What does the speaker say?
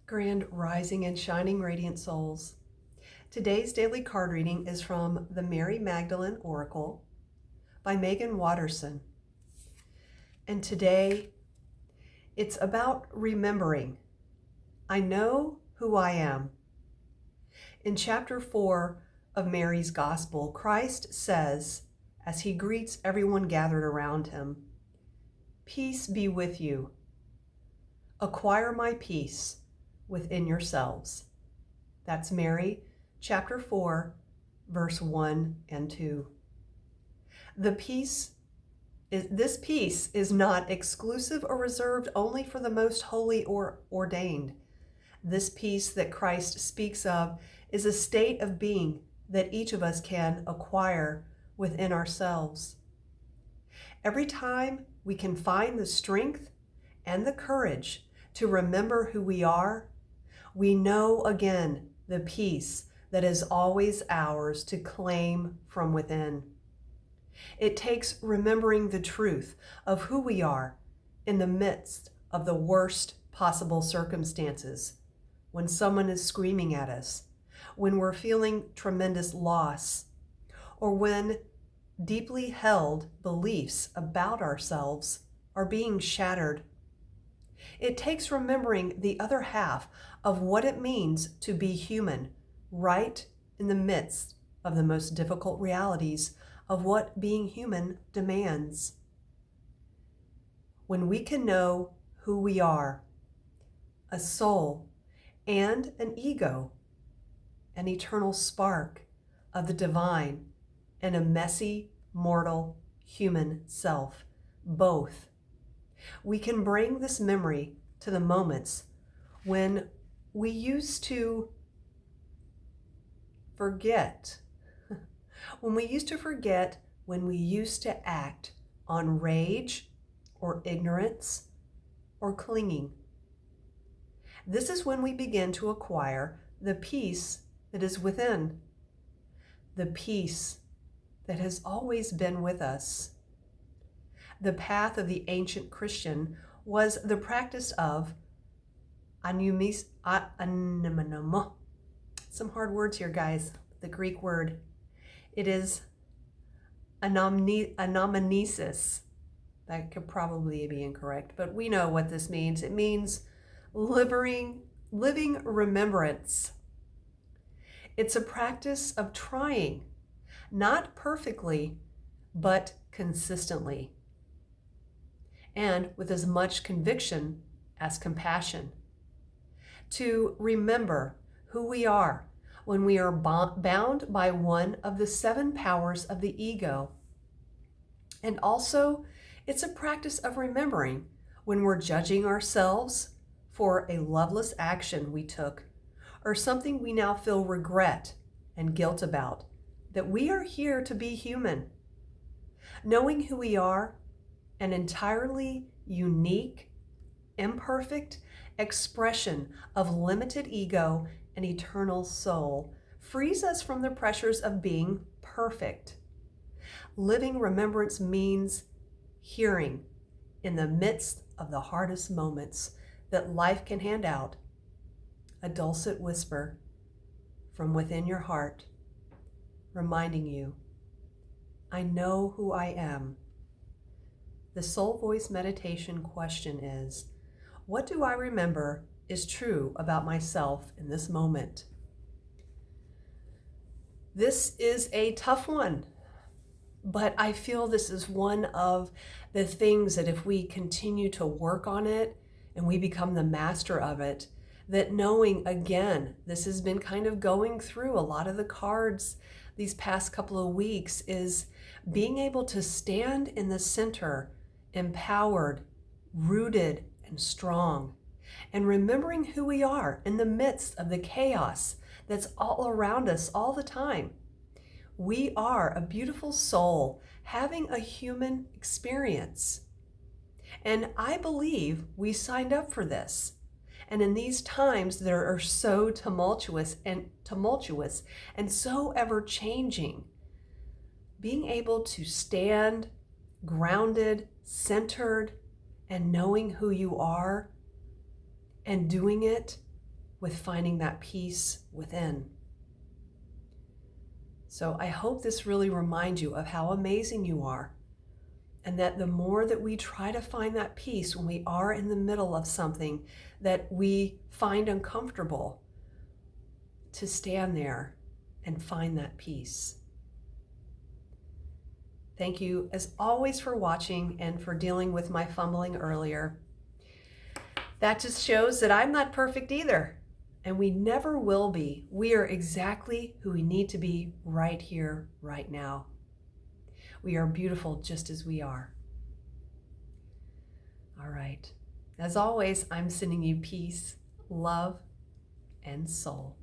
Grand rising and shining radiant souls. Today's daily card reading is from the Mary Magdalene Oracle by Megan Watterson. And today it's about remembering. I know who I am. In chapter 4 of Mary's Gospel, Christ says, as he greets everyone gathered around him, "Peace be with you. Acquire my peace within yourselves." That's Mary, chapter 4, verse 1 and 2. This peace is not exclusive or reserved only for the most holy or ordained. This peace that Christ speaks of is a state of being that each of us can acquire within ourselves. Every time we can find the strength and the courage to remember who we are, we know again the peace that is always ours to claim from within. It takes remembering the truth of who we are in the midst of the worst possible circumstances, when someone is screaming at us, when we're feeling tremendous loss, or when deeply held beliefs about ourselves are being shattered. It takes remembering the other half of what it means to be human, right in the midst of the most difficult realities of what being human demands. When we can know who we are, a soul and an ego, an eternal spark of the divine, and a messy, mortal, human self, both, we can bring this memory to the moments when we used to forget, when we used to act on rage or ignorance or clinging. This is when we begin to acquire the peace that is within, the peace that has always been with us. The path of the ancient Christian was the practice of some hard words here, guys. The Greek word, it is anamnesis. That could probably be incorrect, but we know what this means. It means living remembrance. It's a practice of trying, not perfectly, but consistently, and with as much conviction as compassion, to remember who we are when we are bound by one of the 7 powers of the ego. And also, it's a practice of remembering when we're judging ourselves for a loveless action we took, or something we now feel regret and guilt about, that we are here to be human. Knowing who we are, an entirely unique, imperfect expression of limited ego and eternal soul, frees us from the pressures of being perfect. Living remembrance means hearing, in the midst of the hardest moments that life can hand out, a dulcet whisper from within your heart, reminding you, I know who I am. The soul voice meditation question is, what do I remember is true about myself in this moment? This is a tough one, but I feel this is one of the things that if we continue to work on it and we become the master of it, that knowing, again, this has been kind of going through a lot of the cards these past couple of weeks, is being able to stand in the center, empowered, rooted, and strong, and remembering who we are in the midst of the chaos that's all around us all the time. We are a beautiful soul having a human experience. And I believe we signed up for this. And in these times that are so tumultuous and so ever changing, being able to stand grounded, centered, and knowing who you are and doing it with finding that peace within. So I hope this really reminds you of how amazing you are, and that the more that we try to find that peace when we are in the middle of something that we find uncomfortable, to stand there and find that peace. Thank you as always for watching and for dealing with my fumbling earlier. That just shows that I'm not perfect either, and we never will be. We are exactly who we need to be right here, right now. We are beautiful just as we are. All right. As always, I'm sending you peace, love, and soul.